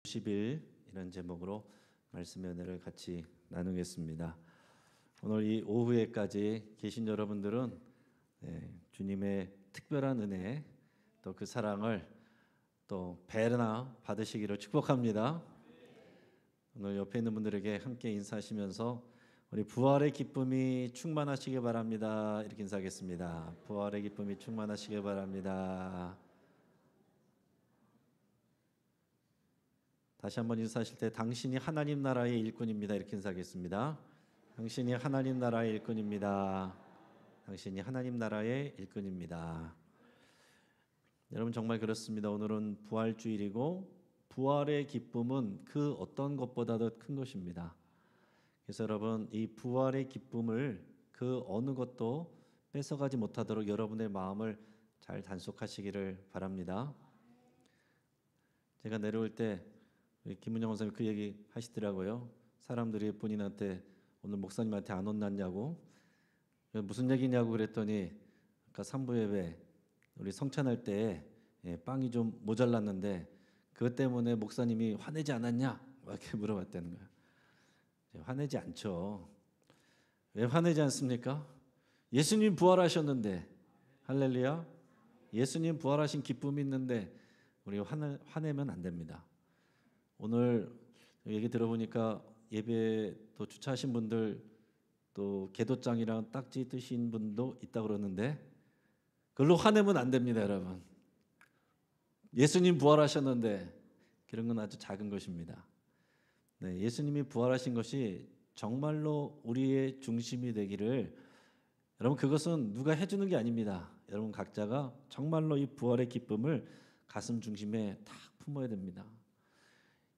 50일 이런 제목으로 말씀의 은혜를 같이 나누겠습니다. 오늘 이 오후에까지 계신 여러분들은 주님의 특별한 은혜 또 그 사랑을 또 배나 받으시기를 축복합니다. 오늘 옆에 있는 분들에게 함께 인사하시면서 우리 부활의 기쁨이 충만하시길 바랍니다. 이렇게 인사하겠습니다. 부활의 기쁨이 충만하시길 바랍니다. 다시 한번 인사하실 때 당신이 하나님 나라의 일꾼입니다. 이렇게 인사하겠습니다. 당신이 하나님 나라의 일꾼입니다. 당신이 하나님 나라의 일꾼입니다. 여러분 정말 그렇습니다. 오늘은 부활주일이고 부활의 기쁨은 그 어떤 것보다도 큰 것입니다. 그래서 여러분 이 부활의 기쁨을 그 어느 것도 뺏어가지 못하도록 여러분의 마음을 잘 단속하시기를 바랍니다. 제가 내려올 때 김은영 원사님 그 얘기 하시더라고요. 사람들이 본인한테 오늘 목사님한테 안 혼났냐고 무슨 얘기냐고 그랬더니 아까 산부 예배 우리 성찬할 때 빵이 좀 모자랐는데 그것 때문에 목사님이 화내지 않았냐 이렇게 물어봤다는 거예요. 화내지 않죠. 왜 화내지 않습니까? 예수님 부활하셨는데 할렐루야. 예수님 부활하신 기쁨이 있는데 우리 화내면 안 됩니다. 오늘 얘기 들어보니까 예배 또 주차하신 분들 또 계도장이랑 딱지 뜨신 분도 있다 그러는데 그걸로 화내면 안 됩니다, 여러분. 예수님 부활하셨는데 그런 건 아주 작은 것입니다. 네, 예수님이 부활하신 것이 정말로 우리의 중심이 되기를 여러분 그것은 누가 해주는 게 아닙니다. 여러분 각자가 정말로 이 부활의 기쁨을 가슴 중심에 딱 품어야 됩니다.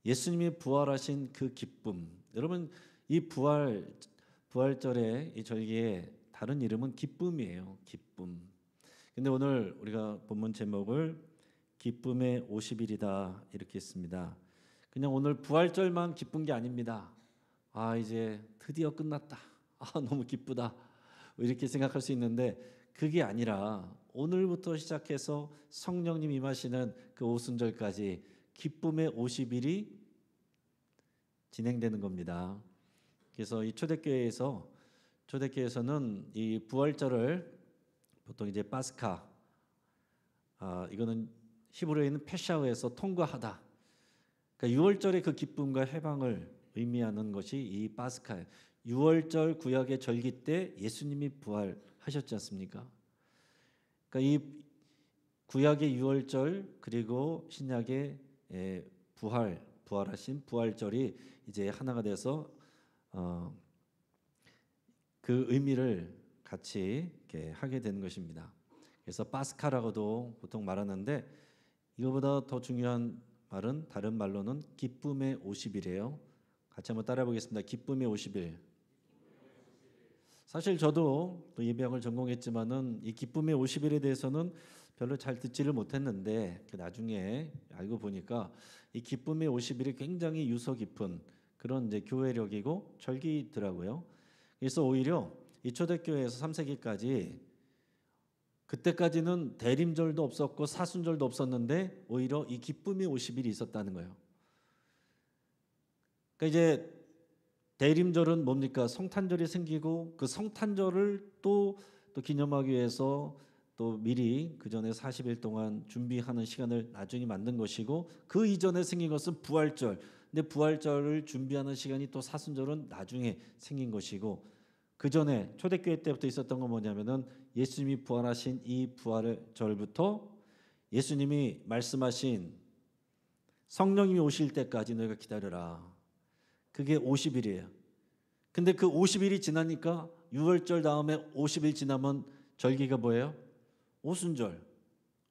예수님이 부활하신 그 기쁨, 여러분 이 부활절의 이 절기의 다른 이름은 기쁨이에요. 기쁨. 근데 오늘 우리가 본문 제목을 기쁨의 50일이다 이렇게 했습니다. 그냥 오늘 부활절만 기쁜 게 아닙니다. 아 이제 드디어 끝났다. 아 너무 기쁘다. 이렇게 생각할 수 있는데 그게 아니라 오늘부터 시작해서 성령님 임하시는 그 오순절까지 기쁨의 50일이 진행되는 겁니다. 그래서 이 초대교회에서는 이 부활절을 보통 이제 파스카, 이거는 히브리어에는 페샤흐에서 통과하다. 그러니까 6월절의 그 기쁨과 해방을 의미하는 것이 이 파스카예요. 6월절 구약의 절기 때 예수님이 부활하셨지 않습니까? 그러니까 이 구약의 6월절 그리고 신약의 부활하신 부활절이 이제 하나가 돼서 그 의미를 같이 이렇게 하게 되는 것입니다. 그래서 파스카라고도 보통 말하는데 이거보다 더 중요한 말은 다른 말로는 기쁨의 50일이에요. 같이 한번 따라해 보겠습니다. 기쁨의 50일. 사실 저도 또 예배학을 전공했지만은 이 기쁨의 50일에 대해서는 별로 잘 듣지를 못했는데 나중에 알고 보니까 이 기쁨의 50일이 굉장히 유서 깊은 그런 이제 교회력이고 절기더라고요. 그래서 오히려 이 초대교회에서 3세기까지 그때까지는 대림절도 없었고 사순절도 없었는데 오히려 이 기쁨의 50일이 있었다는 거예요. 그러니까 이제 대림절은 뭡니까? 성탄절이 생기고 그 성탄절을 또 기념하기 위해서 또 미리 그 전에 40일 동안 준비하는 시간을 나중에 만든 것이고 그 이전에 생긴 것은 부활절. 근데 부활절을 준비하는 시간이 또 사순절은 나중에 생긴 것이고 그 전에 초대교회 때부터 있었던 건 뭐냐면은 예수님이 부활하신 이 부활절부터 예수님이 말씀하신 성령님이 오실 때까지 너희가 기다려라. 그게 50일이에요. 근데 그 50일이 지나니까 6월절 다음에 50일 지나면 절기가 뭐예요? 오순절.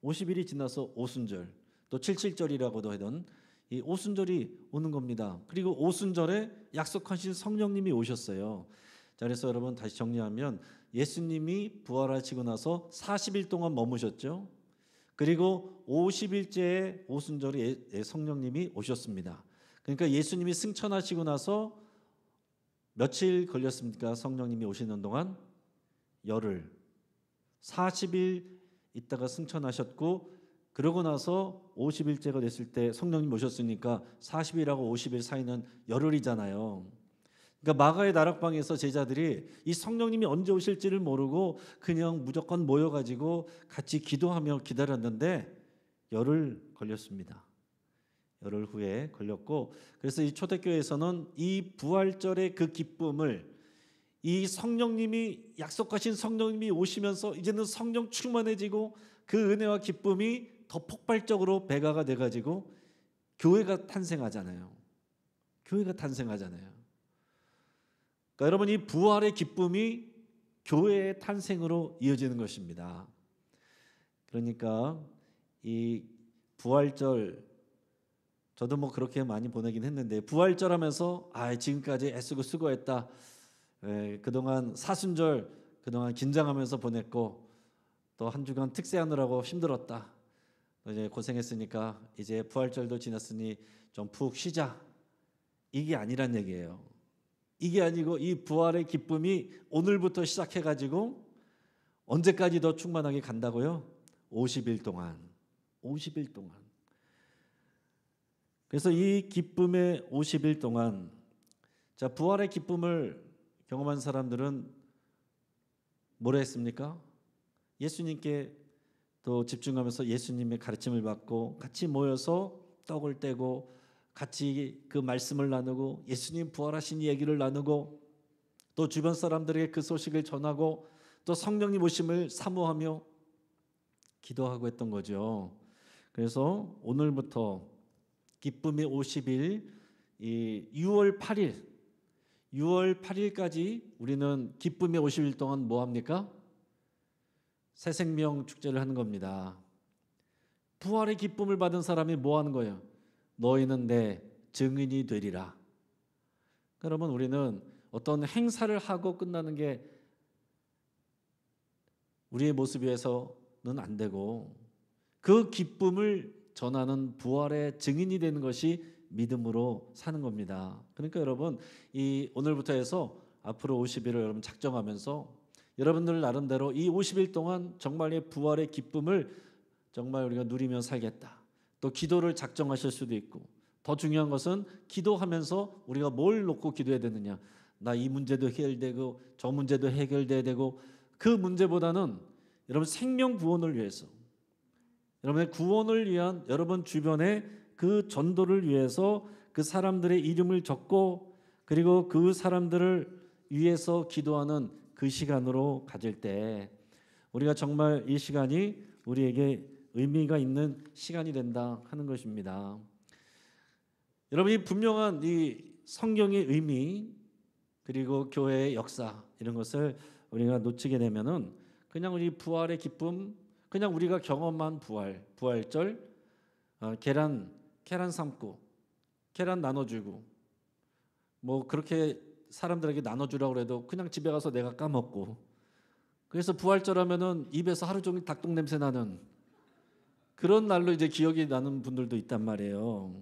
50일이 지나서 오순절. 또 77절이라고도 하던 이 오순절이 오는 겁니다. 그리고 오순절에 약속하신 성령님이 오셨어요. 자, 그래서 여러분 다시 정리하면 예수님이 부활하시고 나서 40일 동안 머무셨죠. 그리고 50일째의 오순절에 성령님이 오셨습니다. 그러니까 예수님이 승천하시고 나서 며칠 걸렸습니까? 성령님이 오시는 동안 열흘. 40일 있다가 승천하셨고 그러고 나서 50일째가 됐을 때 성령님 오셨으니까 40일하고 50일 사이는 열흘이잖아요. 그러니까 마가의 다락방에서 제자들이 이 성령님이 언제 오실지를 모르고 그냥 무조건 모여가지고 같이 기도하며 기다렸는데 열흘 걸렸습니다. 열흘 후에 걸렸고, 그래서 이 초대교회에서는 이 부활절의 그 기쁨을, 이 성령님이 약속하신 성령님이 오시면서 이제는 성령 충만해지고 그 은혜와 기쁨이 더 폭발적으로 배가가 돼가지고 교회가 탄생하잖아요. 교회가 탄생하잖아요. 그러니까 여러분, 이 부활의 기쁨이 교회의 탄생으로 이어지는 것입니다. 그러니까 이 부활절, 저도 뭐 그렇게 많이 보내긴 했는데, 부활절 하면서 지금까지 애쓰고 수고했다, 그동안 사순절 그동안 긴장하면서 보냈고 또 한 주간 특세하느라고 힘들었다, 이제 고생했으니까 이제 부활절도 지났으니 좀 푹 쉬자, 이게 아니란 얘기예요. 이게 아니고 이 부활의 기쁨이 오늘부터 시작해가지고 언제까지 더 충만하게 간다고요? 50일 동안. 50일 동안. 그래서 이 기쁨의 50일 동안, 자, 부활의 기쁨을 경험한 사람들은 뭐라 했습니까? 예수님께 또 집중하면서 예수님의 가르침을 받고 같이 모여서 떡을 떼고 같이 그 말씀을 나누고 예수님 부활하신 얘기를 나누고 또 주변 사람들에게 그 소식을 전하고 또 성령님 오심을 사모하며 기도하고 했던 거죠. 그래서 오늘부터 기쁨의 50일, 이 6월 8일까지 우리는 기쁨의 50일 동안 뭐 합니까? 새 생명 축제를 하는 겁니다. 부활의 기쁨을 받은 사람이 뭐 하는 거예요? 너희는 내 증인이 되리라. 그러면 우리는 어떤 행사를 하고 끝나는 게 우리의 모습에서는 안 되고 그 기쁨을 전하는 부활의 증인이 되는 것이 믿음으로 사는 겁니다. 그러니까 여러분, 이 오늘부터 해서 앞으로 50일을 여러분 작정하면서 여러분들 나름대로 이 50일 동안 정말의 부활의 기쁨을 정말 우리가 누리며 살겠다. 또 기도를 작정하실 수도 있고, 더 중요한 것은 기도하면서 우리가 뭘 놓고 기도해야 되느냐. 나 이 문제도 해결되고 저 문제도 해결돼야 되고, 그 문제보다는 여러분 생명 구원을 위해서, 여러분의 구원을 위한 여러분 주변의 그 전도를 위해서 그 사람들의 이름을 적고 그리고 그 사람들을 위해서 기도하는 그 시간으로 가질 때 우리가 정말 이 시간이 우리에게 의미가 있는 시간이 된다 하는 것입니다. 여러분이 분명한 이 성경의 의미 그리고 교회의 역사, 이런 것을 우리가 놓치게 되면은 그냥 우리 부활의 기쁨, 그냥 우리가 경험한 부활절, 계란 삶고 계란 나눠주고 뭐 그렇게 사람들에게 나눠주라고 해도 그냥 집에 가서 내가 까먹고, 그래서 부활절 하면은 입에서 하루 종일 닭똥 냄새 나는 그런 날로 이제 기억이 나는 분들도 있단 말이에요.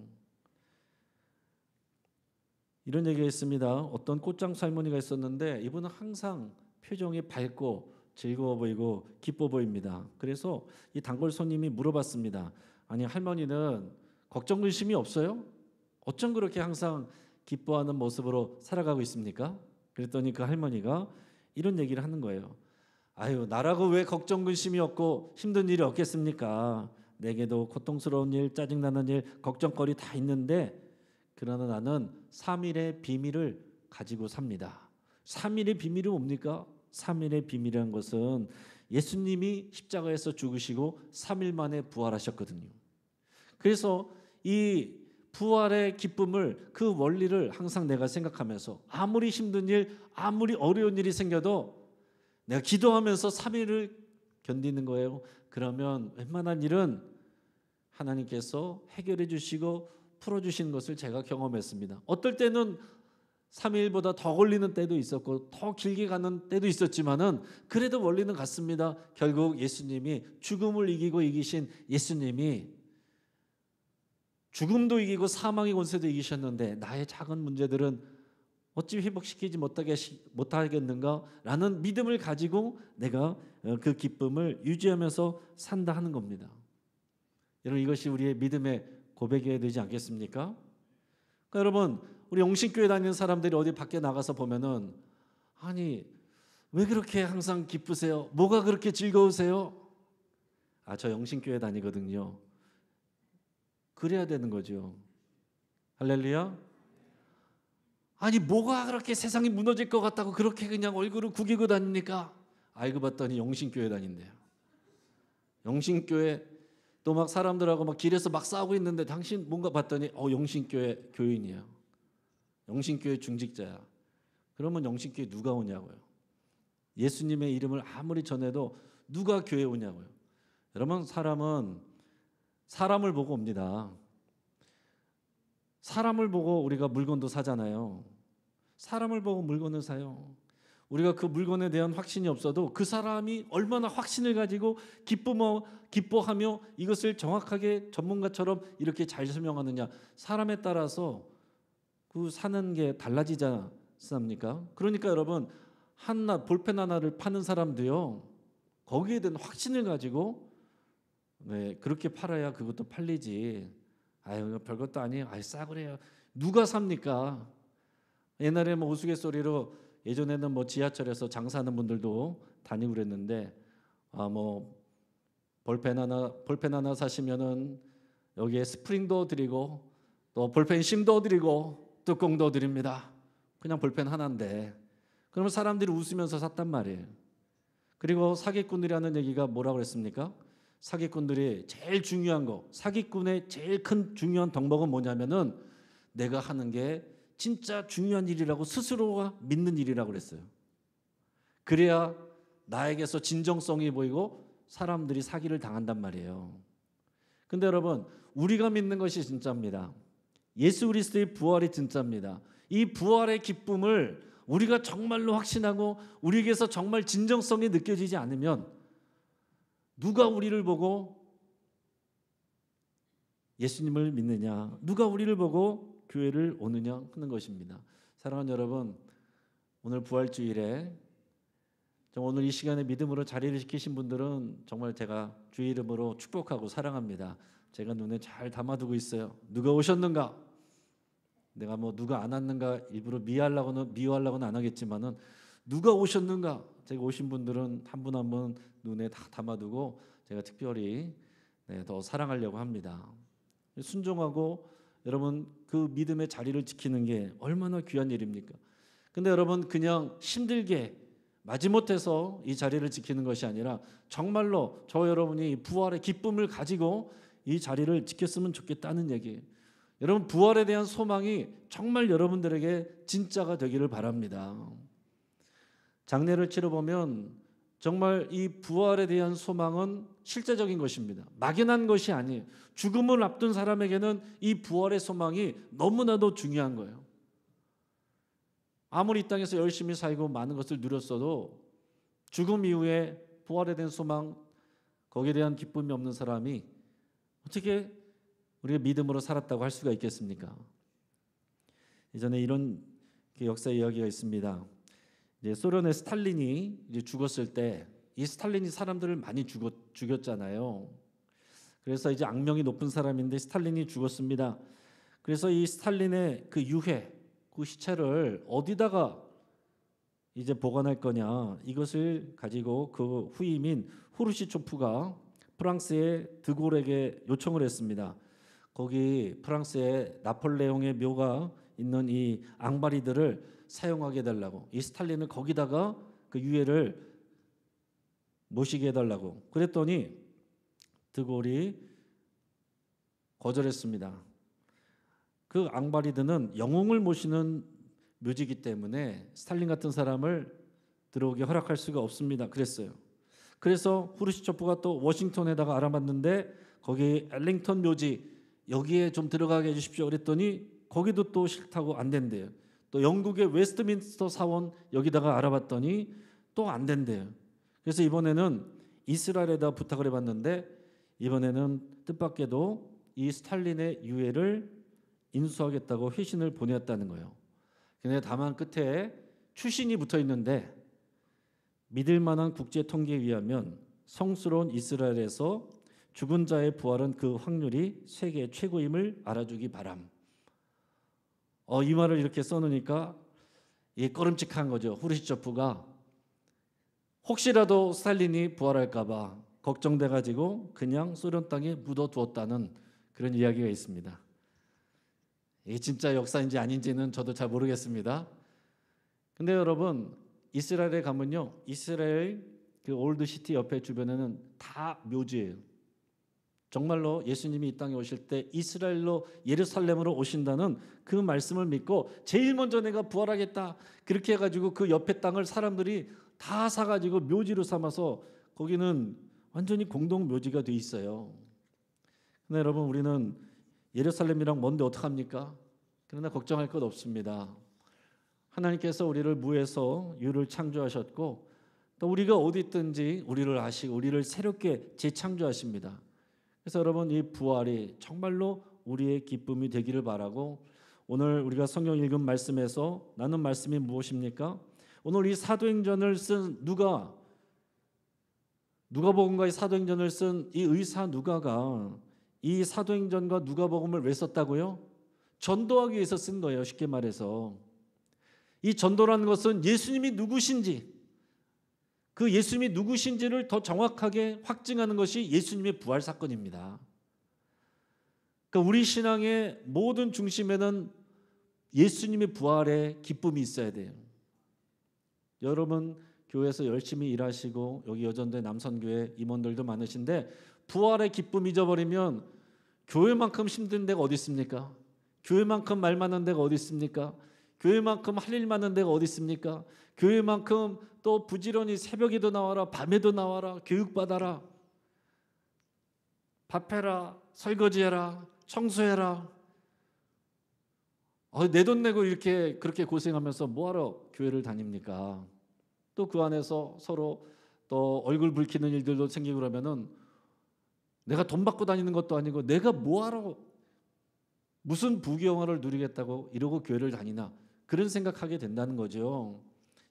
이런 얘기가 있습니다. 어떤 꽃장수 할머니가 있었는데 이분은 항상 표정이 밝고 즐거워 보이고 기뻐 보입니다. 그래서 이 단골 손님이 물어봤습니다. 아니, 할머니는 걱정 근심이 없어요? 어쩜 그렇게 항상 기뻐하는 모습으로 살아가고 있습니까? 그랬더니 그 할머니가 이런 얘기를 하는 거예요. 아유, 나라고 왜 걱정 근심이 없고 힘든 일이 없겠습니까? 내게도 고통스러운 일, 짜증나는 일, 걱정거리 다 있는데 그러나 나는 3일의 비밀을 가지고 삽니다. 3일의 비밀이 뭡니까? 3일의 비밀이라는 것은 예수님이 십자가에서 죽으시고 3일 만에 부활하셨거든요. 그래서 이 부활의 기쁨을, 그 원리를 항상 내가 생각하면서 아무리 힘든 일, 아무리 어려운 일이 생겨도 내가 기도하면서 3일을 견디는 거예요. 그러면 웬만한 일은 하나님께서 해결해 주시고 풀어주시는 것을 제가 경험했습니다. 어떨 때는 3일보다 더 걸리는 때도 있었고 더 길게 가는 때도 있었지만은 그래도 원리는 같습니다. 결국 예수님이, 죽음을 이기고 이기신 예수님이 죽음도 이기고 사망의 권세도 이기셨는데 나의 작은 문제들은 어찌 회복시키지 못하겠는가 라는 믿음을 가지고 내가 그 기쁨을 유지하면서 산다 하는 겁니다. 여러분 이것이 우리의 믿음의 고백이어야 되지 않겠습니까? 그러니까 여러분 우리 영신교회 다니는 사람들이 어디 밖에 나가서 보면은 아니 왜 그렇게 항상 기쁘세요? 뭐가 그렇게 즐거우세요? 저 영신교회 다니거든요. 그래야 되는 거죠. 할렐루야. 아니 뭐가 그렇게 세상이 무너질 것 같다고 그렇게 그냥 얼굴을 구기고 다닙니까? 알고 봤더니 영신교회 다닌대요. 영신교회 또 막 사람들하고 막 길에서 막 싸우고 있는데 당신 뭔가 봤더니 영신교회 교인이야. 영신교회 중직자야. 그러면 영신교회 누가 오냐고요. 예수님의 이름을 아무리 전해도 누가 교회 오냐고요. 여러분 사람은 사람을 보고 옵니다. 사람을 보고 우리가 물건도 사잖아요. 사람을 보고 물건을 사요. 우리가 그 물건에 대한 확신이 없어도 그 사람이 얼마나 확신을 가지고 기뻐하며 이것을 정확하게 전문가처럼 이렇게 잘 설명하느냐. 사람에 따라서 그 사는 게 달라지지 않습니까? 그러니까 여러분 볼펜 하나를 파는 사람도요. 거기에 대한 확신을 가지고 그렇게 팔아야 그것도 팔리지. 별것도 아니에요. 싸구려요. 누가 삽니까? 옛날에 우스갯소리로 예전에는 지하철에서 장사하는 분들도 다니고 그랬는데 볼펜 하나 사시면은 여기에 스프링도 드리고 또 볼펜 심도 드리고 뚜껑도 드립니다. 그냥 볼펜 하나인데 그러면 사람들이 웃으면서 샀단 말이에요. 그리고 사기꾼들이 하는 얘기가 뭐라고 그랬습니까? 사기꾼들이 제일 중요한 거, 사기꾼의 제일 큰 중요한 덕목은 뭐냐면은 내가 하는 게 진짜 중요한 일이라고 스스로가 믿는 일이라고 그랬어요. 그래야 나에게서 진정성이 보이고 사람들이 사기를 당한단 말이에요. 근데 여러분 우리가 믿는 것이 진짜입니다. 예수 그리스도의 부활이 진짜입니다. 이 부활의 기쁨을 우리가 정말로 확신하고 우리에게서 정말 진정성이 느껴지지 않으면 누가 우리를 보고 예수님을 믿느냐, 누가 우리를 보고 교회를 오느냐 하는 것입니다. 사랑하는 여러분, 오늘 부활주일에 오늘 이 시간에 믿음으로 자리를 지키신 분들은 정말 제가 주의 이름으로 축복하고 사랑합니다. 제가 눈에 잘 담아두고 있어요. 누가 오셨는가? 내가 누가 안 왔는가 일부러 미워하려고는 안 하겠지만은 누가 오셨는가? 제가 오신 분들은 한 분 한 분 눈에 다 담아두고 제가 특별히 더 사랑하려고 합니다. 순종하고 여러분 그 믿음의 자리를 지키는 게 얼마나 귀한 일입니까? 근데 여러분 그냥 힘들게 마지못해서 이 자리를 지키는 것이 아니라 정말로 여러분이 부활의 기쁨을 가지고 이 자리를 지켰으면 좋겠다는 얘기예요. 여러분 부활에 대한 소망이 정말 여러분들에게 진짜가 되기를 바랍니다. 장례를 치러보면 정말 이 부활에 대한 소망은 실제적인 것입니다. 막연한 것이 아니에요. 죽음을 앞둔 사람에게는 이 부활의 소망이 너무나도 중요한 거예요. 아무리 이 땅에서 열심히 살고 많은 것을 누렸어도 죽음 이후에 부활에 대한 소망, 거기에 대한 기쁨이 없는 사람이 어떻게 우리가 믿음으로 살았다고 할 수가 있겠습니까? 예전에 이런 역사 이야기가 있습니다. 이제 소련의 스탈린이 이제 죽었을 때 이 스탈린이 사람들을 많이 죽였잖아요. 그래서 이제 악명이 높은 사람인데 스탈린이 죽었습니다. 그래서 이 스탈린의 그 유해, 그 시체를 어디다가 이제 보관할 거냐, 이것을 가지고 그 후임인 후르시초프가 프랑스의 드골에게 요청을 했습니다. 거기 프랑스의 나폴레옹의 묘가 있는 이 앙바리들을 사용하게 해달라고, 이 스탈린을 거기다가 그 유해를 모시게 해달라고 그랬더니 드골이 거절했습니다. 그 앙바리드는 영웅을 모시는 묘지이기 때문에 스탈린 같은 사람을 들어오게 허락할 수가 없습니다. 그랬어요. 그래서 후르시초프가 또 워싱턴에다가 알아봤는데 거기 엘링턴 묘지 여기에 좀 들어가게 해주십시오 그랬더니 거기도 또 싫다고 안 된대요. 또 영국의 웨스트민스터 사원 여기다가 알아봤더니 또 안 된대요. 그래서 이번에는 이스라엘에다 부탁을 해봤는데 이번에는 뜻밖에도 이 스탈린의 유해를 인수하겠다고 회신을 보냈다는 거예요. 근데 다만 끝에 추신이 붙어 있는데 믿을 만한 국제 통계에 의하면 성스러운 이스라엘에서 죽은 자의 부활은 그 확률이 세계 최고임을 알아주기 바람. 이 말을 이렇게 써놓으니까 이게 꺼름직한 거죠. 후르시초프가 혹시라도 스탈린이 부활할까 봐 걱정돼 가지고 그냥 소련 땅에 묻어두었다는 그런 이야기가 있습니다. 이게 진짜 역사인지 아닌지는 저도 잘 모르겠습니다. 근데 여러분, 이스라엘에 가면요, 이스라엘 그 올드 시티 옆에 주변에는 다 묘지예요. 정말로 예수님이 이 땅에 오실 때 이스라엘로 예루살렘으로 오신다는 그 말씀을 믿고 제일 먼저 내가 부활하겠다 그렇게 해가지고 그 옆에 땅을 사람들이 다 사가지고 묘지로 삼아서 거기는 완전히 공동 묘지가 돼 있어요. 근데 여러분, 우리는 예루살렘이랑 먼데 어떡합니까? 그러나 걱정할 것 없습니다. 하나님께서 우리를 무에서 유를 창조하셨고 또 우리가 어디 있든지 우리를 아시고 우리를 새롭게 재창조하십니다. 그래서 여러분, 이 부활이 정말로 우리의 기쁨이 되기를 바라고, 오늘 우리가 성경 읽은 말씀에서 나눈 말씀이 무엇입니까? 오늘 이 사도행전을 쓴 누가복음과의 사도행전을 쓴 이 의사 누가가 이 사도행전과 누가복음을 왜 썼다고요? 전도하기 위해서 쓴 거예요. 쉽게 말해서 이 전도라는 것은 예수님이 누구신지, 그 예수님이 누구신지를 더 정확하게 확증하는 것이 예수님의 부활 사건입니다. 그러니까 우리 신앙의 모든 중심에는 예수님의 부활의 기쁨이 있어야 돼요. 여러분 교회에서 열심히 일하시고 여기 여전대 남선교회 임원들도 많으신데 부활의 기쁨 잊어버리면 교회만큼 힘든 데가 어디 있습니까? 교회만큼 말 많은 데가 어디 있습니까? 교회만큼 할 일 많은 데가 어디 있습니까? 교회만큼 또 부지런히 새벽에도 나와라, 밤에도 나와라, 교육받아라, 밥해라, 설거지해라, 청소해라. 내 돈 내고 이렇게 그렇게 고생하면서 뭐하러 교회를 다닙니까? 또 그 안에서 서로 또 얼굴 붉히는 일들도 생기고 그러면은 내가 돈 받고 다니는 것도 아니고 내가 뭐하러 무슨 부귀영화를 누리겠다고 이러고 교회를 다니나, 그런 생각하게 된다는 거죠.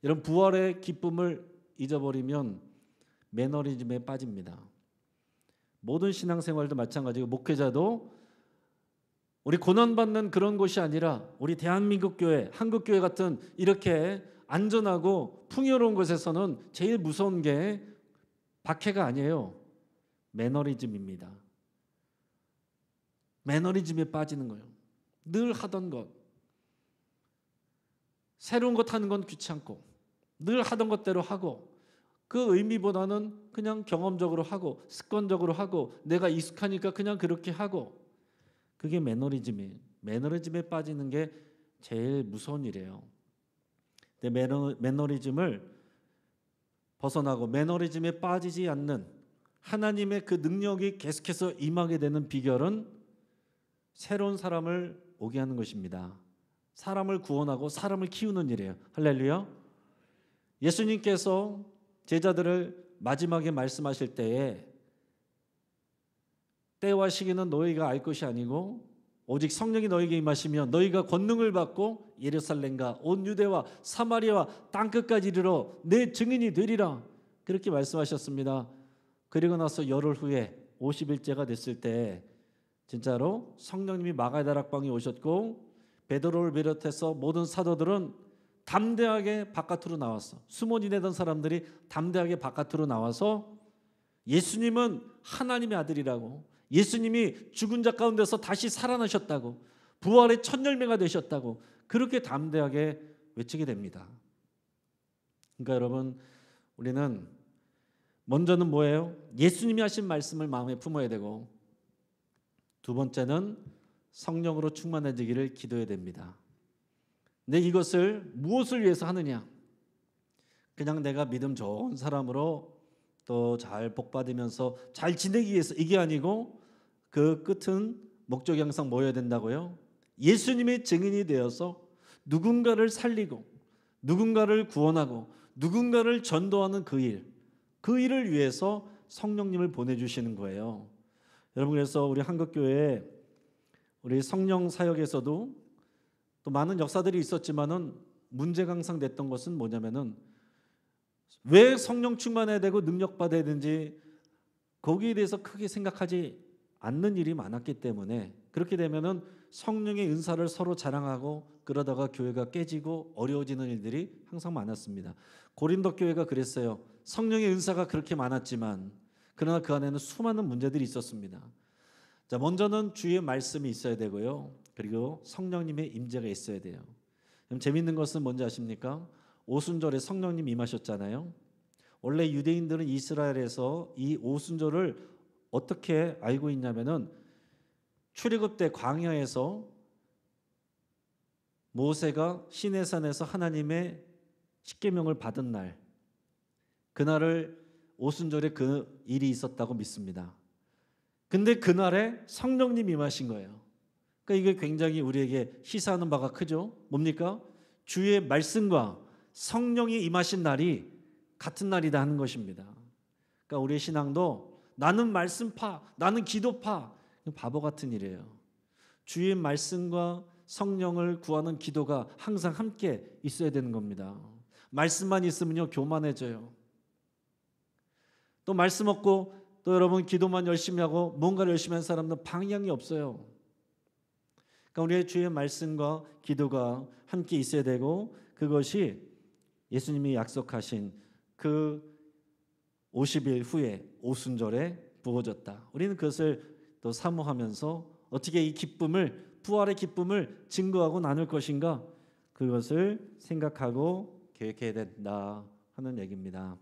이런 부활의 기쁨을 잊어버리면 매너리즘에 빠집니다. 모든 신앙생활도 마찬가지고 목회자도 우리 고난받는 그런 곳이 아니라 우리 대한민국 교회, 한국 교회 같은 이렇게 안전하고 풍요로운 곳에서는 제일 무서운 게 박해가 아니에요. 매너리즘입니다. 매너리즘에 빠지는 거예요. 늘 하던 것, 새로운 것 하는 건 귀찮고 늘 하던 것대로 하고, 그 의미보다는 그냥 경험적으로 하고 습관적으로 하고 내가 익숙하니까 그냥 그렇게 하고, 그게 매너리즘이에요. 매너리즘에 빠지는 게 제일 무서운 일이에요. 근데 매너리즘을 벗어나고 매너리즘에 빠지지 않는 하나님의 그 능력이 계속해서 임하게 되는 비결은 새로운 사람을 오게 하는 것입니다. 사람을 구원하고 사람을 키우는 일이에요. 할렐루야. 예수님께서 제자들을 마지막에 말씀하실 때에 때와 시기는 너희가 알 것이 아니고 오직 성령이 너희에게 임하시면 너희가 권능을 받고 예루살렘과 온 유대와 사마리아와 땅끝까지 이르러 내 증인이 되리라, 그렇게 말씀하셨습니다. 그리고 나서 열흘 후에 50일째가 됐을 때 진짜로 성령님이 마가다락방에 오셨고 베드로를 비롯해서 모든 사도들은 담대하게 바깥으로 나왔어. 숨어 지내던 사람들이 담대하게 바깥으로 나와서 예수님은 하나님의 아들이라고, 예수님이 죽은 자 가운데서 다시 살아나셨다고, 부활의 첫 열매가 되셨다고 그렇게 담대하게 외치게 됩니다. 그러니까 여러분, 우리는 먼저는 뭐예요? 예수님이 하신 말씀을 마음에 품어야 되고, 두 번째는 성령으로 충만해지기를 기도해야 됩니다. 근데 이것을 무엇을 위해서 하느냐? 그냥 내가 믿음 좋은 사람으로 또 잘 복받으면서 잘 지내기 위해서, 이게 아니고 그 끝은 목적이 항상 뭐여야 된다고요? 예수님의 증인이 되어서 누군가를 살리고 누군가를 구원하고 누군가를 전도하는 그 일을 위해서 성령님을 보내주시는 거예요. 여러분, 그래서 우리 한국교회에 우리 성령 사역에서도 또 많은 역사들이 있었지만은 문제가 항상 됐던 것은 뭐냐면은 왜 성령 충만해야 되고 능력 받아야 되는지 거기에 대해서 크게 생각하지 않는 일이 많았기 때문에 그렇게 되면은 성령의 은사를 서로 자랑하고 그러다가 교회가 깨지고 어려워지는 일들이 항상 많았습니다. 고린도 교회가 그랬어요. 성령의 은사가 그렇게 많았지만 그러나 그 안에는 수많은 문제들이 있었습니다. 자, 먼저는 주의 말씀이 있어야 되고요. 그리고 성령님의 임재가 있어야 돼요. 그럼 재밌는 것은 뭔지 아십니까? 오순절에 성령님 임하셨잖아요. 원래 유대인들은 이스라엘에서 이 오순절을 어떻게 알고 있냐면은 출애굽 때 광야에서 모세가 시내산에서 하나님의 십계명을 받은 날, 그날을 오순절에 그 일이 있었다고 믿습니다. 근데 그날에 성령님 임하신 거예요. 그러니까 이게 굉장히 우리에게 시사하는 바가 크죠. 뭡니까? 주의 말씀과 성령이 임하신 날이 같은 날이다 하는 것입니다. 그러니까 우리의 신앙도 나는 말씀파, 나는 기도파, 바보 같은 일이에요. 주의 말씀과 성령을 구하는 기도가 항상 함께 있어야 되는 겁니다. 말씀만 있으면요 교만해져요. 또 말씀 없고 또 여러분 기도만 열심히 하고 뭔가를 열심히 하는 사람은 방향이 없어요. 그러니까 우리의 주의 말씀과 기도가 함께 있어야 되고 그것이 예수님이 약속하신 그 50일 후에 오순절에 부어졌다. 우리는 그것을 또 사모하면서 어떻게 이 기쁨을 부활의 기쁨을 증거하고 나눌 것인가 그것을 생각하고 계획해야 된다 하는 얘기입니다.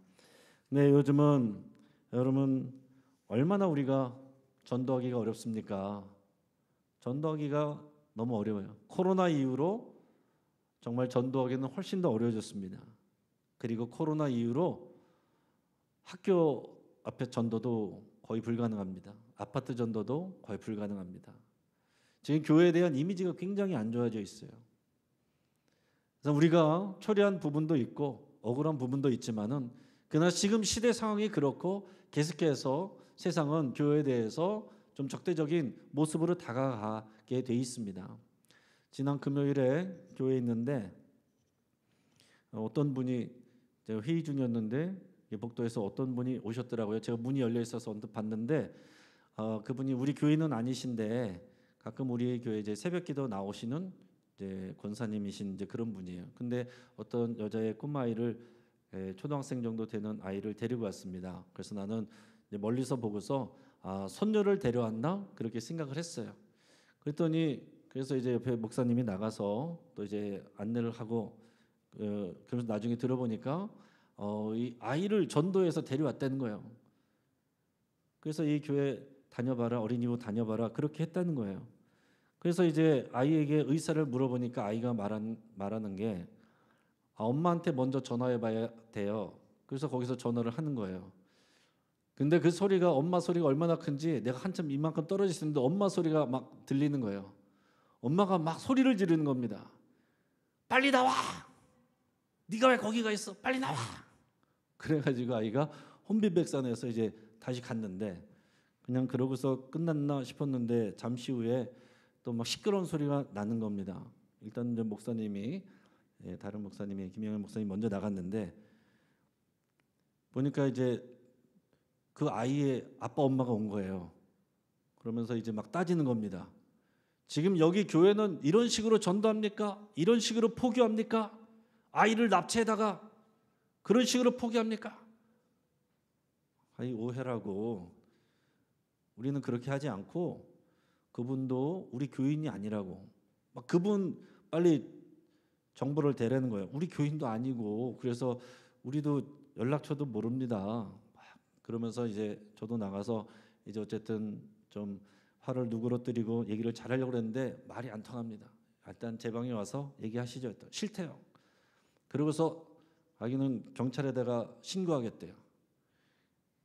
네, 요즘은 여러분 얼마나 우리가 전도하기가 어렵습니까? 전도하기가 너무 어려워요. 코로나 이후로 정말 전도하기는 훨씬 더 어려워졌습니다. 그리고 코로나 이후로 학교 앞에 전도도 거의 불가능합니다. 아파트 전도도 거의 불가능합니다. 지금 교회에 대한 이미지가 굉장히 안 좋아져 있어요. 그래서 우리가 초래한 부분도 있고 억울한 부분도 있지만은 그러나 지금 시대 상황이 그렇고 계속해서 세상은 교회에 대해서 좀 적대적인 모습으로 다가가게 돼 있습니다. 지난 금요일에 교회에 있는데 어떤 분이 제가 회의 중이었는데 복도에서 어떤 분이 오셨더라고요. 제가 문이 열려 있어서 언뜻 봤는데 그분이 우리 교인은 아니신데 가끔 우리 교회 이제 새벽기도 나오시는 이제 권사님이신 이제 그런 분이에요. 근데 어떤 여자의 꼬마아이를 초등학생 정도 되는 아이를 데리고 왔습니다. 그래서 나는 이제 멀리서 보고서 손녀를 데려왔나 그렇게 생각을 했어요. 그랬더니 그래서 이제 옆에 목사님이 나가서 또 이제 안내를 하고 그래서 나중에 들어보니까 이 아이를 전도해서 데려왔다는 거예요. 그래서 이 교회 다녀봐라, 어린이집 다녀봐라 그렇게 했다는 거예요. 그래서 이제 아이에게 의사를 물어보니까 아이가 말하는 게 엄마한테 먼저 전화해봐야 돼요. 그래서 거기서 전화를 하는 거예요. 근데 그 소리가 엄마 소리가 얼마나 큰지 내가 한참 이만큼 떨어져 있었는데 엄마 소리가 막 들리는 거예요. 엄마가 막 소리를 지르는 겁니다. 빨리 나와! 네가 왜 거기가 있어? 빨리 나와! 그래가지고 아이가 혼비백산해서 이제 다시 갔는데 그냥 그러고서 끝났나 싶었는데 잠시 후에 또 막 시끄러운 소리가 나는 겁니다. 일단 이제 목사님이 다른 목사님이 김영현 목사님 먼저 나갔는데 보니까 이제 그 아이의 아빠 엄마가 온 거예요. 그러면서 이제 막 따지는 겁니다. 지금 여기 교회는 이런 식으로 전도합니까? 이런 식으로 포교합니까? 아이를 납치에다가 그런 식으로 포기합니까? 아이 오해라고. 우리는 그렇게 하지 않고 그분도 우리 교인이 아니라고. 막 그분 빨리 정보를 대라는 거예요. 우리 교인도 아니고 그래서 우리도 연락처도 모릅니다. 막 그러면서 이제 저도 나가서 이제 어쨌든 좀 화를 누그러뜨리고 얘기를 잘하려고 했는데 말이 안 통합니다. 일단 제 방에 와서 얘기하시죠. 싫대요. 그러고서 자기는 경찰에다가 신고하겠대요.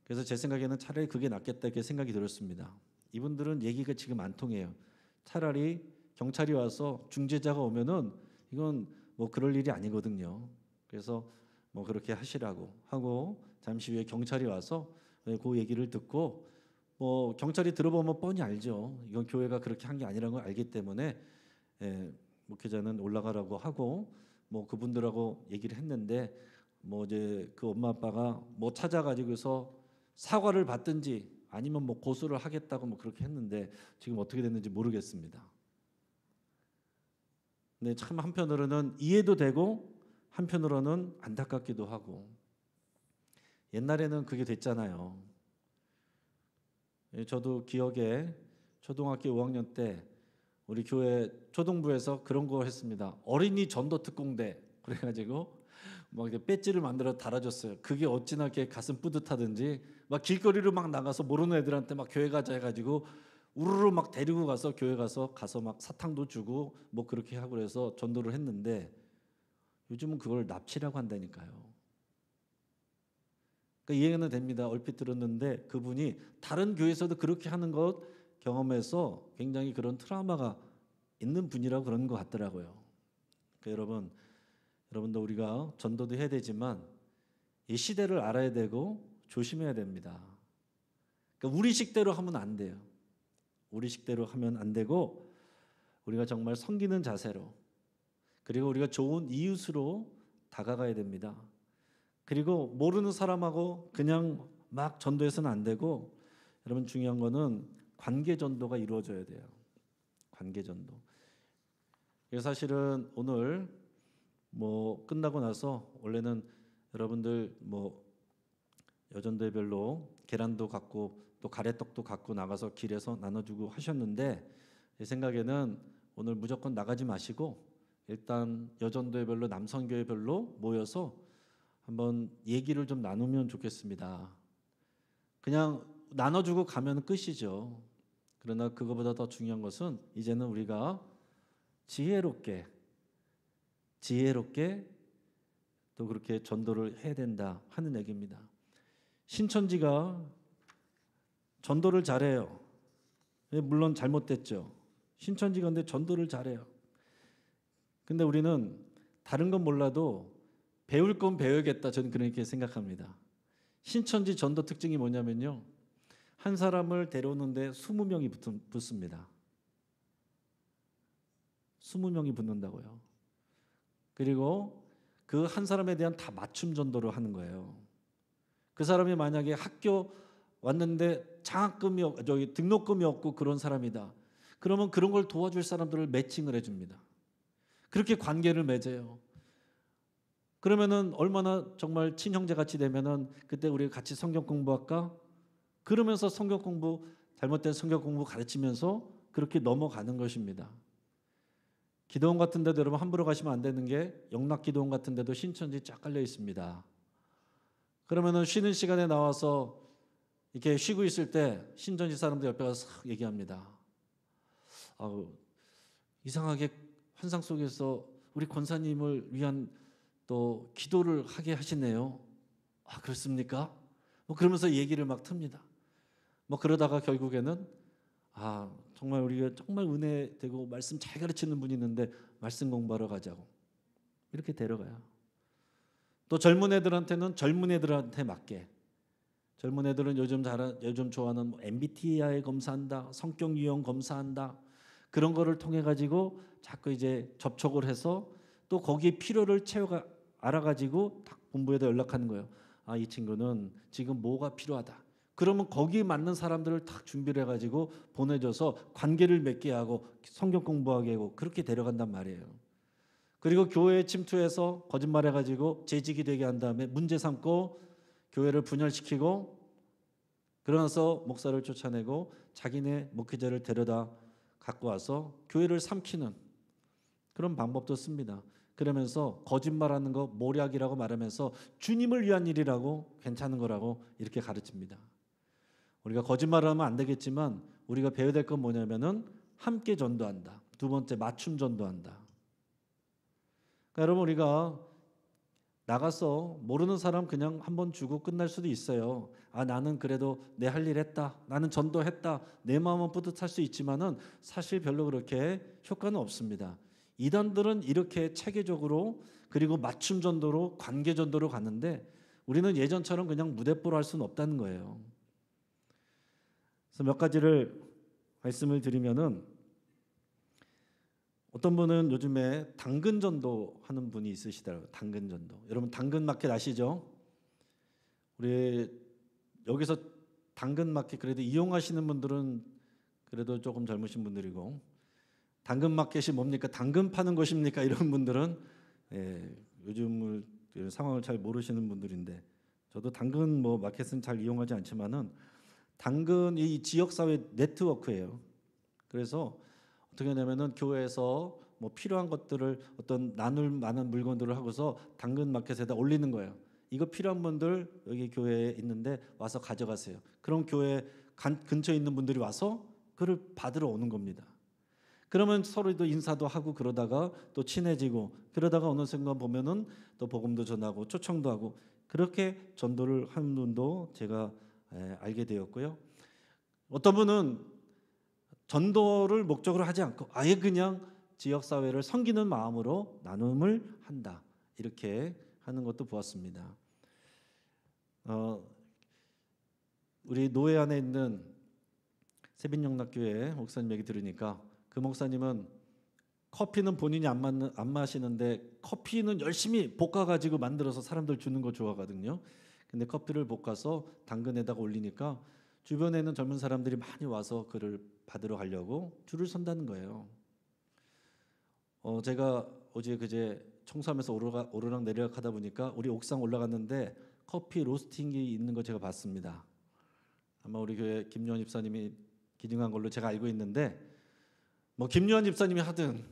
그래서 제 생각에는 차라리 그게 낫겠다 이렇게 생각이 들었습니다. 이분들은 얘기가 지금 안 통해요. 차라리 경찰이 와서 중재자가 오면은 이건 뭐 그럴 일이 아니거든요. 그래서 뭐 그렇게 하시라고 하고 잠시 후에 경찰이 와서 그 얘기를 듣고 뭐 경찰이 들어보면 뻔히 알죠. 이건 교회가 그렇게 한 게 아니라는 걸 알기 때문에 목회자는 올라가라고 하고 뭐 그분들하고 얘기를 했는데 뭐 이제 그 엄마 아빠가 뭐 찾아가지고서 사과를 받든지 아니면 뭐 고소를 하겠다고 뭐 그렇게 했는데 지금 어떻게 됐는지 모르겠습니다. 근데 참 한편으로는 이해도 되고 한편으로는 안타깝기도 하고, 옛날에는 그게 됐잖아요. 저도 기억에 초등학교 5학년 때 우리 교회 초등부에서 그런 거 했습니다. 어린이 전도 특공대 그래가지고 막 이렇게 배지를 만들어 달아줬어요. 그게 어찌나 이렇게 가슴 뿌듯하든지 막 길거리로 막 나가서 모르는 애들한테 막 교회 가자 해가지고 우르르 막 데리고 가서 교회 가서 막 사탕도 주고 뭐 그렇게 하고 그래서 전도를 했는데, 요즘은 그걸 납치라고 한다니까요. 그러니까 이해는 됩니다. 얼핏 들었는데 그분이 다른 교회에서도 그렇게 하는 것 경험해서 굉장히 그런 트라우마가 있는 분이라고 그런 것 같더라고요. 그러니까 여러분도 우리가 전도도 해야 되지만 이 시대를 알아야 되고 조심해야 됩니다. 그러니까 우리식대로 하면 안 돼요. 우리식대로 하면 안 되고 우리가 정말 섬기는 자세로, 그리고 우리가 좋은 이웃으로 다가가야 됩니다. 그리고 모르는 사람하고 그냥 막 전도해서는 안 되고, 여러분 중요한 거는 관계 전도가 이루어져야 돼요. 관계 전도. 그래서 사실은 오늘 뭐 끝나고 나서 원래는 여러분들 뭐 여전도별로 계란도 갖고 또 가래떡도 갖고 나가서 길에서 나눠주고 하셨는데, 제 생각에는 오늘 무조건 나가지 마시고 일단 여전도별로 남성교회별로 모여서 한번 얘기를 좀 나누면 좋겠습니다. 그냥 나눠주고 가면 끝이죠. 그러나 그거보다 더 중요한 것은 이제는 우리가 지혜롭게 또 그렇게 전도를 해야 된다 하는 얘기입니다. 신천지가 전도를 잘해요. 물론 잘못됐죠. 신천지가 근데 전도를 잘해요. 근데 우리는 다른 건 몰라도 배울 건 배워야겠다, 저는 그렇게 생각합니다. 신천지 전도 특징이 뭐냐면요, 한 사람을 데려오는데 20명이 붙습니다. 20명이 붙는다고요. 그리고 그 한 사람에 대한 다 맞춤 전도를 하는 거예요. 그 사람이 만약에 학교 왔는데 등록금이 없고 그런 사람이다, 그러면 그런 걸 도와줄 사람들을 매칭을 해줍니다. 그렇게 관계를 맺어요. 그러면은 얼마나 정말 친형제 같이 되면은 그때 우리 같이 성경 공부할까? 그러면서 잘못된 성경 공부 가르치면서 그렇게 넘어가는 것입니다. 기도원 같은 데도 여러분 함부로 가시면 안 되는 게, 영락 기도원 같은 데도 신천지 쫙 깔려 있습니다. 그러면은 쉬는 시간에 나와서 이렇게 쉬고 있을 때 신천지 사람들 옆에 가서 싹 얘기합니다. 이상하게 환상 속에서 우리 권사님을 위한 또 기도를 하게 하시네요. 그렇습니까? 뭐 그러면서 얘기를 막 틉니다. 뭐 그러다가 결국에는 정말 우리가 정말 은혜 되고 말씀 잘 가르치는 분이 있는데 말씀 공부하러 가자고 이렇게 데려가요. 또 젊은 애들한테 맞게, 젊은 애들은 요즘 좋아하는 뭐 MBTI 검사한다, 성격 유형 검사한다, 그런 거를 통해 가지고 자꾸 이제 접촉을 해서 또 거기에 필요를 알아가지고 딱 본부에다 연락하는 거예요. 이 친구는 지금 뭐가 필요하다. 그러면 거기에 맞는 사람들을 딱 준비를 해가지고 보내줘서 관계를 맺게 하고 성경 공부하게 하고 그렇게 데려간단 말이에요. 그리고 교회에 침투해서 거짓말해가지고 재직이 되게 한 다음에 문제 삼고 교회를 분열시키고, 그러면서 목사를 쫓아내고 자기네 목회자를 데려다 갖고 와서 교회를 삼키는 그런 방법도 씁니다. 그러면서 거짓말하는 거 모략이라고 말하면서 주님을 위한 일이라고 괜찮은 거라고 이렇게 가르칩니다. 우리가 거짓말을 하면 안 되겠지만 우리가 배워야 될 건 뭐냐면은 함께 전도한다. 두 번째, 맞춤 전도한다. 그러니까 여러분, 우리가 나가서 모르는 사람 그냥 한번 주고 끝날 수도 있어요. 나는 그래도 내 할 일 했다, 나는 전도했다, 내 마음은 뿌듯할 수 있지만은 사실 별로 그렇게 효과는 없습니다. 이단들은 이렇게 체계적으로 그리고 맞춤 전도로 관계 전도로 갔는데 우리는 예전처럼 그냥 무대뽀로 할 수는 없다는 거예요. 그래서 몇 가지를 말씀을 드리면은, 어떤 분은 요즘에 당근 전도 하는 분이 있으시더라고요. 당근 전도. 여러분 당근 마켓 아시죠? 우리 여기서 당근마켓 그래도 이용하시는 분들은 그래도 조금 젊으신 분들이고, 당근마켓이 뭡니까? 당근 파는 것입니까? 이런 분들은 요즘을 상황을 잘 모르시는 분들인데, 저도 당근 뭐 마켓은 잘 이용하지 않지만은 당근 이 지역사회 네트워크예요. 그래서 어떻게 하냐면은 교회에서 뭐 필요한 것들을 어떤 나눌 만한 물건들을 하고서 당근 마켓에다 올리는 거예요. 이거 필요한 분들 여기 교회에 있는데 와서 가져가세요. 그럼 교회 근처에 있는 분들이 와서 그를 받으러 오는 겁니다. 그러면 서로도 인사도 하고 그러다가 또 친해지고, 그러다가 어느 순간 보면은 또 복음도 전하고 초청도 하고, 그렇게 전도를 하는 분도 제가 알게 되었고요. 어떤 분은 전도를 목적으로 하지 않고 아예 그냥 지역사회를 섬기는 마음으로 나눔을 한다, 이렇게 하는 것도 보았습니다. 우리 노회 안에 있는 세빈영락교회 목사님 얘기 들으니까, 그 목사님은 커피는 본인이 안 마시는데 커피는 열심히 볶아가지고 만들어서 사람들 주는 거 좋아하거든요. 근데 커피를 볶아서 당근에다가 올리니까 주변에 있는 젊은 사람들이 많이 와서 그를 받으러 가려고 줄을 선다는 거예요. 제가 어제 그제 청소하면서 오르락 내리락 하다 보니까 우리 옥상 올라갔는데 커피 로스팅이 있는 거 제가 봤습니다. 아마 우리 교회 김요한 집사님이 기증한 걸로 제가 알고 있는데, 뭐 김요한 집사님이 하든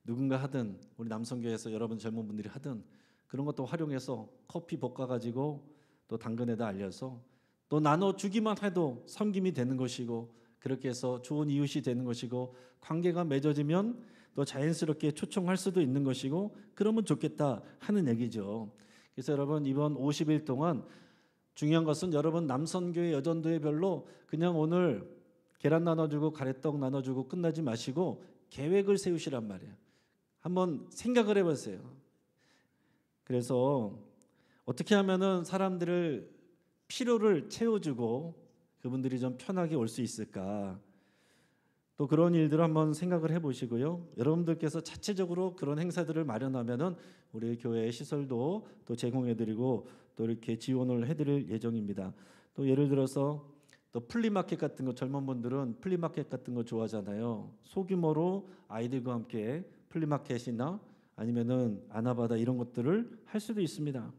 누군가 하든 우리 남성교회에서 여러분 젊은 분들이 하든 그런 것도 활용해서 커피 볶아가지고 또 당근에다 알려서 또 나눠주기만 해도 섬김이 되는 것이고, 그렇게 해서 좋은 이웃이 되는 것이고, 관계가 맺어지면 또 자연스럽게 초청할 수도 있는 것이고, 그러면 좋겠다 하는 얘기죠. 그래서 여러분 이번 50일 동안 중요한 것은 여러분 남선교회 여전도회 별로 그냥 오늘 계란 나눠주고 가래떡 나눠주고 끝나지 마시고 계획을 세우시란 말이에요. 한번 생각을 해보세요. 그래서 어떻게 하면은 사람들을 필요를 채워주고 그분들이 좀 편하게 올 수 있을까, 또 그런 일들을 한번 생각을 해보시고요. 여러분들께서 자체적으로 그런 행사들을 마련하면은 우리 교회의 시설도 또 제공해드리고 또 이렇게 지원을 해드릴 예정입니다. 또 예를 들어서 또 플리마켓 같은 거, 젊은 분들은 플리마켓 같은 거 좋아하잖아요. 소규모로 아이들과 함께 플리마켓이나 아니면은 아나바다 이런 것들을 할 수도 있습니다.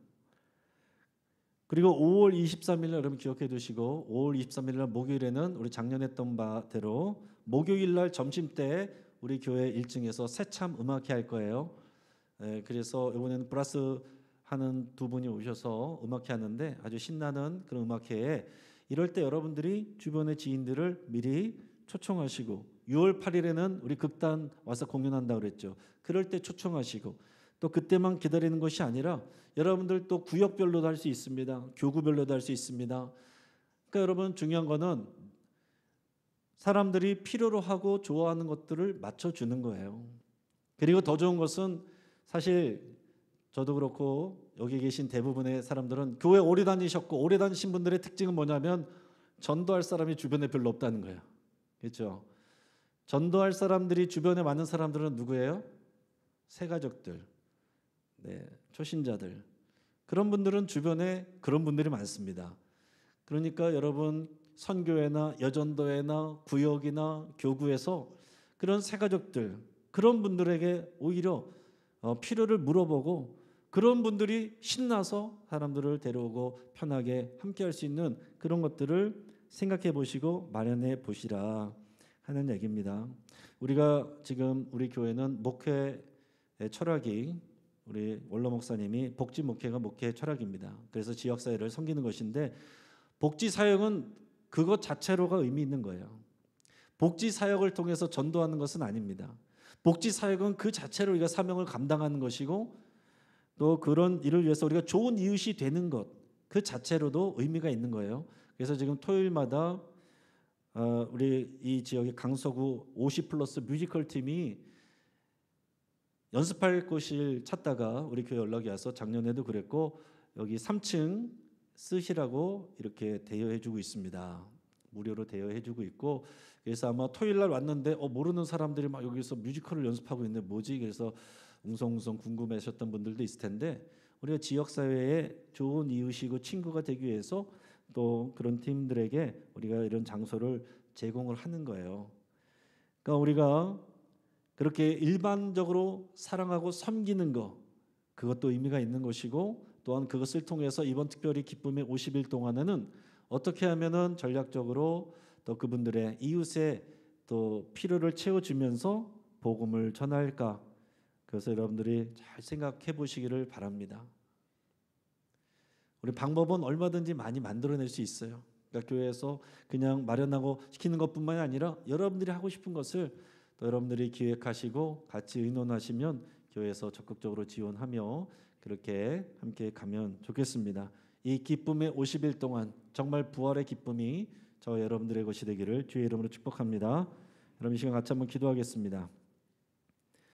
그리고 5월 23일 날 여러분 기억해 두시고, 5월 23일 날 목요일에는 우리 작년에 했던 바대로 목요일 날 점심 때 우리 교회 1층에서 새참 음악회 할 거예요. 그래서 이번에는 플러스 하는 두 분이 오셔서 음악회 하는데 아주 신나는 그런 음악회에, 이럴 때 여러분들이 주변의 지인들을 미리 초청하시고, 6월 8일에는 우리 극단 와서 공연한다고 그랬죠. 그럴 때 초청하시고, 또 그때만 기다리는 것이 아니라 여러분들 또 구역별로도 할 수 있습니다. 교구별로도 할 수 있습니다. 그러니까 여러분 중요한 거는 사람들이 필요로 하고 좋아하는 것들을 맞춰주는 거예요. 그리고 더 좋은 것은, 사실 저도 그렇고 여기 계신 대부분의 사람들은 교회 오래 다니셨고, 오래 다니신 분들의 특징은 뭐냐면 전도할 사람이 주변에 별로 없다는 거예요. 그렇죠? 전도할 사람들이 주변에 많은 사람들은 누구예요? 새가족들, 초신자들. 그런 분들은 주변에 그런 분들이 많습니다. 그러니까 여러분 선교회나 여전도회나 구역이나 교구에서 그런 새가족들, 그런 분들에게 오히려 필요를 물어보고, 그런 분들이 신나서 사람들을 데려오고 편하게 함께할 수 있는 그런 것들을 생각해 보시고 마련해 보시라 하는 얘기입니다. 우리가 지금 우리 교회는 목회 철학이, 우리 원로 목사님이 복지 목회가 목회 철학입니다. 그래서 지역사회를 섬기는 것인데, 복지 사역은 그것 자체로가 의미 있는 거예요. 복지 사역을 통해서 전도하는 것은 아닙니다. 복지 사역은 그 자체로 우리가 사명을 감당하는 것이고, 또 그런 일을 위해서 우리가 좋은 이웃이 되는 것, 그 자체로도 의미가 있는 거예요. 그래서 지금 토요일마다 우리 이 지역의 강서구 50+ 뮤지컬 팀이 연습할 곳을 찾다가 우리 교회 연락이 와서, 작년에도 그랬고 여기 3층 쓰시라고 이렇게 대여해주고 있습니다. 무료로 대여해주고 있고, 그래서 아마 토요일 날 왔는데 모르는 사람들이 막 여기서 뮤지컬을 연습하고 있는데 뭐지? 그래서 웅성웅성 궁금해하셨던 분들도 있을 텐데, 우리가 지역사회에 좋은 이웃이고 친구가 되기 위해서 또 그런 팀들에게 우리가 이런 장소를 제공을 하는 거예요. 그러니까 우리가 그렇게 일반적으로 사랑하고 섬기는 것, 그것도 의미가 있는 것이고, 또한 그것을 통해서 이번 특별히 기쁨의 50일 동안에는 어떻게 하면은 전략적으로 또 그분들의 이웃의 또 필요를 채워주면서 복음을 전할까, 그래서 여러분들이 잘 생각해 보시기를 바랍니다. 우리 방법은 얼마든지 많이 만들어낼 수 있어요. 그러니까 교회에서 그냥 마련하고 시키는 것뿐만이 아니라 여러분들이 하고 싶은 것을 또 여러분들이 기획하시고 같이 의논하시면 교회에서 적극적으로 지원하며 그렇게 함께 가면 좋겠습니다. 이 기쁨의 50일 동안 정말 부활의 기쁨이 저 여러분들의 것이 되기를 주의 이름으로 축복합니다. 여러분 이 시간 같이 한번 기도하겠습니다.